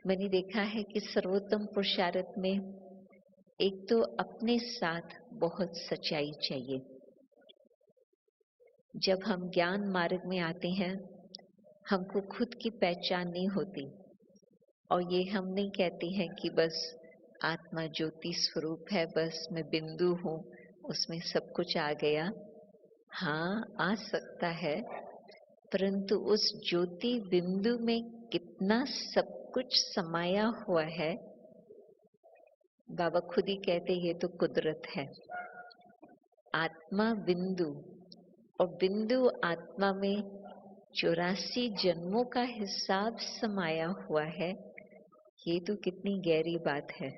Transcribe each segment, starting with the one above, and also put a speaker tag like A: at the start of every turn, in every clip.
A: मैंने देखा है कि सर्वोत्तम पुरुषार्थ में एक तो अपने साथ बहुत सच्चाई चाहिए। जब हम ज्ञान मार्ग में आते हैं, हमको खुद की पहचान नहीं होती और ये हम नहीं कहते हैं कि बस आत्मा ज्योति स्वरूप है, बस मैं बिंदु हूँ, उसमें सब कुछ आ गया। हाँ, आ सकता है, परंतु उस ज्योति बिंदु में कितना सब कुछ समाया हुआ है, बाबा खुद ही कहते ये तो कुदरत है। आत्मा बिंदु और बिंदु आत्मा में 84 जन्मों का हिसाब समाया हुआ है। ये तो कितनी गहरी बात है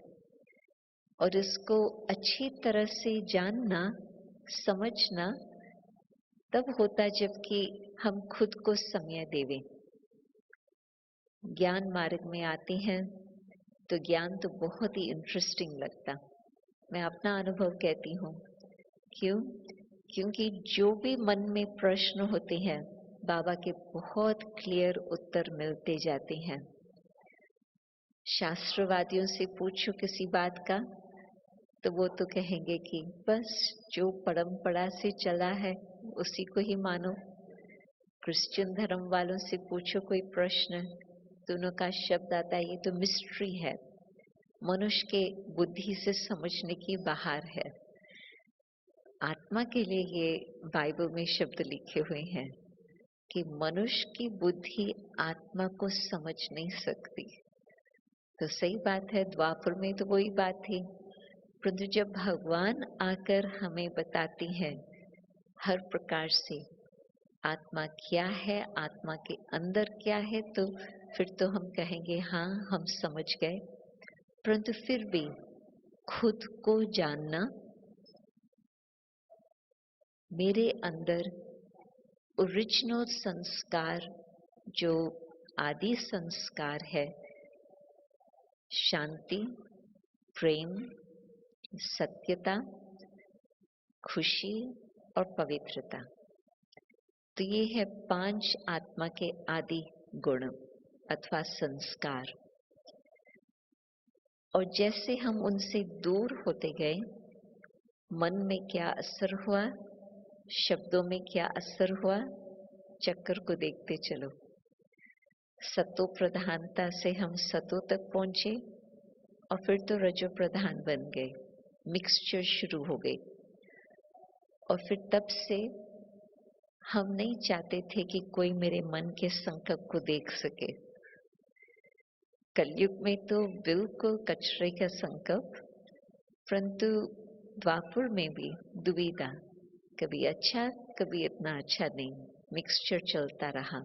A: और इसको अच्छी तरह से जानना, समझना तब होता जबकि हम खुद को समय देवें। ज्ञान मार्ग में आते हैं तो ज्ञान तो बहुत ही इंटरेस्टिंग लगता। मैं अपना अनुभव कहती हूँ। क्यों? क्योंकि जो भी मन में प्रश्न होते हैं, बाबा के बहुत क्लियर उत्तर मिलते जाते हैं। शास्त्रवादियों से पूछो किसी बात का तो वो तो कहेंगे कि बस जो परंपरा से चला है उसी को ही मानो। क्रिश्चियन धर्म वालों से पूछो कोई प्रश्न, दोनों का शब्द आता है ये तो मिस्ट्री है, मनुष्य के बुद्धि से समझने की बाहर है। आत्मा के लिए ये बाइबल में शब्द लिखे हुए हैं कि मनुष्य की बुद्धि आत्मा को समझ नहीं सकती। तो सही बात है, द्वापर में तो वही बात थी, परंतु जब भगवान आकर हमें बताते हैं हर प्रकार से आत्मा क्या है, आत्मा के अंदर क्या है, तो फिर तो हम कहेंगे हाँ हम समझ गए। परंतु फिर भी खुद को जानना, मेरे अंदर ओरिजिनल संस्कार जो आदि संस्कार है, शांति, प्रेम, सत्यता, खुशी और पवित्रता, तो ये है 5 आत्मा के आदि गुण अथवा संस्कार। और जैसे हम उनसे दूर होते गए, मन में क्या असर हुआ, शब्दों में क्या असर हुआ, चक्कर को देखते चलो। सतो प्रधानता से हम सतो तक पहुंचे और फिर तो रजो प्रधान बन गए, मिक्सचर शुरू हो गई। और फिर तब से हम नहीं चाहते थे कि कोई मेरे मन के संकल्प को देख सके। कलयुग में तो बिल्कुल कचरे का संकल्प, परंतु द्वापर में भी दुविधा, कभी अच्छा कभी इतना अच्छा नहीं, मिक्सचर चलता रहा।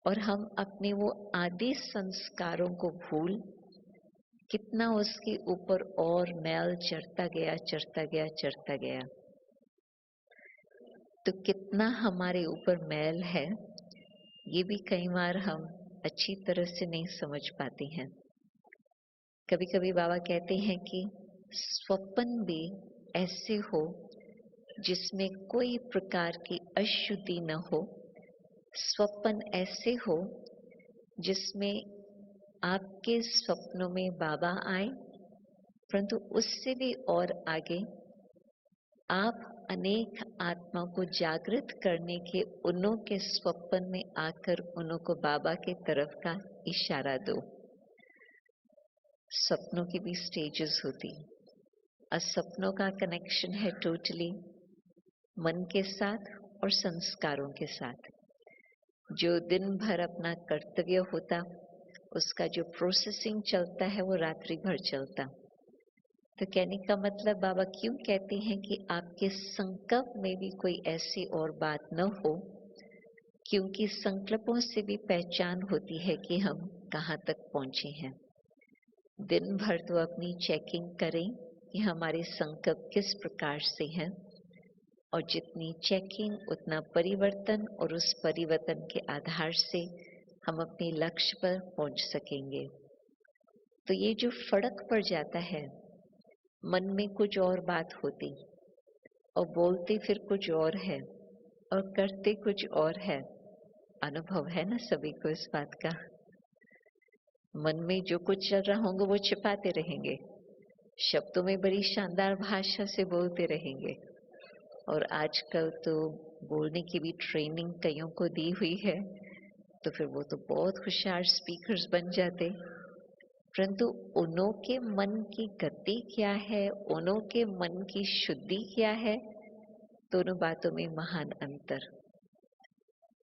A: और हम अपने वो आदि संस्कारों को भूल कितना उसके ऊपर और मैल चढ़ता गया, चढ़ता गया, चढ़ता गया। तो कितना हमारे ऊपर मैल है, ये भी कई बार हम अच्छी तरह से नहीं समझ पाते हैं। कभी कभी बाबा कहते हैं कि स्वप्न भी ऐसे हो जिसमें कोई प्रकार की अशुद्धि न हो। स्वप्न ऐसे हो जिसमें आपके स्वप्नों में बाबा आए, परंतु उससे भी और आगे आप अनेक आत्मा को जागृत करने के उन्हों के स्वप्न में आकर उन्हों को बाबा के तरफ का इशारा दो। सपनों की भी स्टेजेस होती और सपनों का कनेक्शन है टोटली मन के साथ और संस्कारों के साथ। जो दिन भर अपना कर्तव्य होता, उसका जो प्रोसेसिंग चलता है वो रात्रि भर चलता। तो कहने का मतलब बाबा क्यों कहते हैं कि आपके संकल्प में भी कोई ऐसी और बात न हो, क्योंकि संकल्पों से भी पहचान होती है कि हम कहाँ तक पहुंचे हैं। दिन भर तो अपनी चेकिंग करें कि हमारे संकल्प किस प्रकार से हैं, और जितनी चेकिंग उतना परिवर्तन, और उस परिवर्तन के आधार से हम अपने लक्ष्य पर पहुंच सकेंगे। तो ये जो फर्क पड़ जाता है, मन में कुछ और बात होती और बोलते फिर कुछ और है और करते कुछ और है। अनुभव है ना सभी को इस बात का। मन में जो कुछ चल रहा होगा वो छिपाते रहेंगे, शब्दों में बड़ी शानदार भाषा से बोलते रहेंगे। और आजकल तो बोलने की भी ट्रेनिंग कईयों को दी हुई है, तो फिर वो तो बहुत होशियार स्पीकर्स बन जाते। परंतु उन्हों के मन की गति क्या है, उन्हों के मन की शुद्धि क्या है, दोनों बातों में महान अंतर।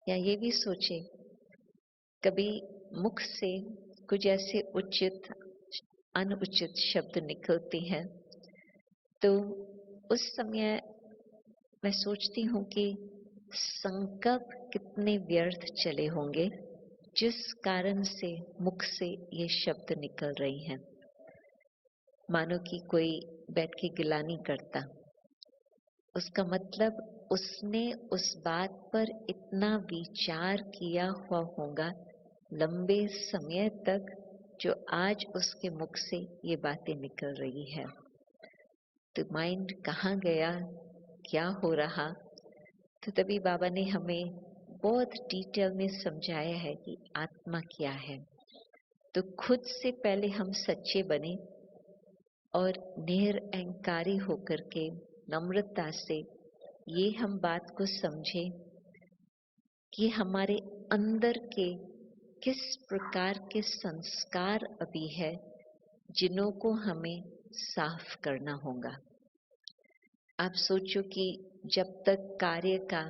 A: या ये भी सोचे, कभी मुख से कुछ ऐसे उचित अनुचित शब्द निकलते हैं, तो उस समय मैं सोचती हूँ कि संकल्प कितने व्यर्थ चले होंगे जिस कारण से मुख से ये शब्द निकल रही हैं। मानो कि कोई बैठ के गिलानी करता, उसका मतलब उसने उस बात पर इतना विचार किया हुआ होगा लंबे समय तक, जो आज उसके मुख से ये बातें निकल रही है। तो माइंड कहाँ गया, क्या हो रहा, तो तभी बाबा ने हमें बहुत डिटेल में समझाया है कि आत्मा क्या है। तो खुद से पहले हम सच्चे बने और निरअहंकारी होकर के नम्रता से ये हम बात को समझे कि हमारे अंदर के किस प्रकार के संस्कार अभी है जिन्हों को हमें साफ करना होगा। आप सोचो कि जब तक कार्य का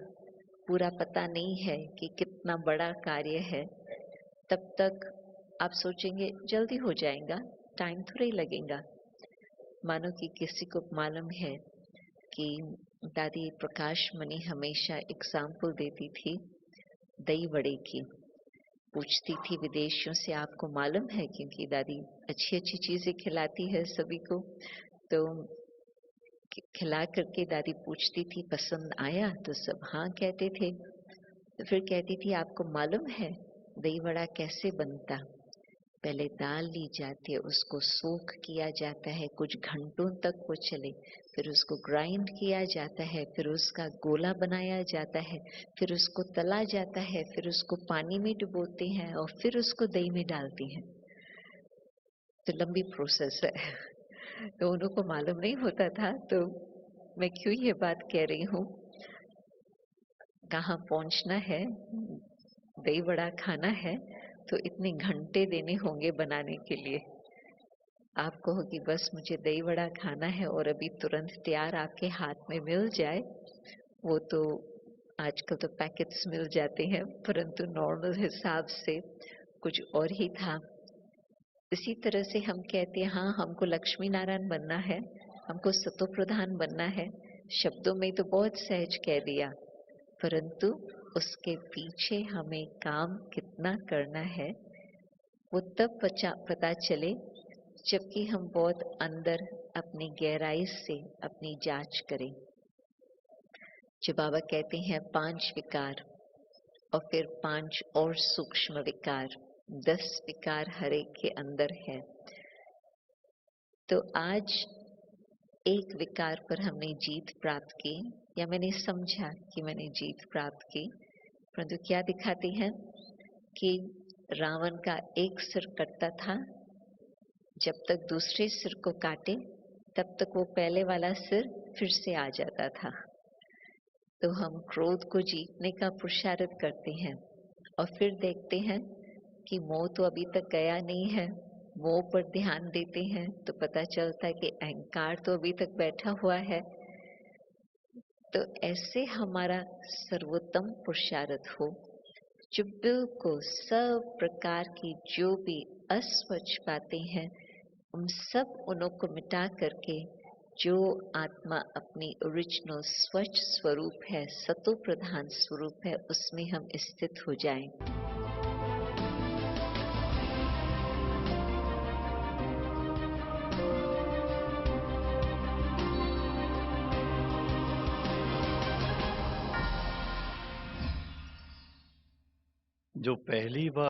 A: पूरा पता नहीं है कि कितना बड़ा कार्य है, तब तक आप सोचेंगे जल्दी हो जाएगा, टाइम थोड़ा ही लगेगा। मानो कि किसी को मालूम है कि दादी प्रकाश मणि हमेशा एग्जाम्पल देती थी दही वड़े की, पूछती थी विदेशियों से आपको मालूम है, क्योंकि दादी अच्छी अच्छी चीजें खिलाती है सभी को, तो खिला करके दादी पूछती थी पसंद आया, तो सब हाँ कहते थे। तो फिर कहती थी आपको मालूम है दही वड़ा कैसे बनता। पहले दाल ली जाती है, उसको सोख किया जाता है, कुछ घंटों तक वो चले, फिर उसको ग्राइंड किया जाता है, फिर उसका गोला बनाया जाता है, फिर उसको तला जाता है, फिर उसको पानी में डुबोते हैं और फिर उसको दही में डालते हैं। तो लंबी प्रोसेस है। तो उनको मालूम नहीं होता था, तो मैं क्यों ये बात कह रही हूँ, कहाँ पहुंचना है, दही वड़ा खाना है तो इतने घंटे देने होंगे बनाने के लिए। आप कहो कि बस मुझे दही वड़ा खाना है और अभी तुरंत तैयार आपके हाथ में मिल जाए, वो तो आजकल तो पैकेट्स मिल जाते हैं, परंतु नॉर्मल हिसाब से कुछ और ही था। इसी तरह से हम कहते हैं हाँ हमको लक्ष्मी नारायण बनना है, हमको सतो प्रधान बनना है, शब्दों में तो बहुत सहज कह दिया, परंतु उसके पीछे हमें काम कितना करना है वो तब पता चले जबकि हम बहुत अंदर अपनी गहराई से अपनी जांच करें। जो बाबा कहते हैं 5 विकार और फिर 5 और सूक्ष्म विकार, 10 विकार हर एक के अंदर है। तो आज एक विकार पर हमने जीत प्राप्त की, या मैंने समझा कि मैंने जीत प्राप्त की, परंतु क्या दिखाती है कि रावण का एक सिर कटता था, जब तक दूसरे सिर को काटे तब तक वो पहले वाला सिर फिर से आ जाता था। तो हम क्रोध को जीतने का पुरुषार्थ करते हैं और फिर देखते हैं कि मोह तो अभी तक गया नहीं है, मोह पर ध्यान देते हैं तो पता चलता है कि अहंकार तो अभी तक बैठा हुआ है। तो ऐसे हमारा सर्वोत्तम पुरुषार्थ हो जो बिल्कुल सब प्रकार की जो भी अस्वच्छ बातें हैं उन सब उन्हों को मिटा करके जो आत्मा अपनी ओरिजिनल स्वच्छ स्वरूप है, सतो प्रधान स्वरूप है, उसमें हम स्थित हो जाएं।
B: जो पहली बार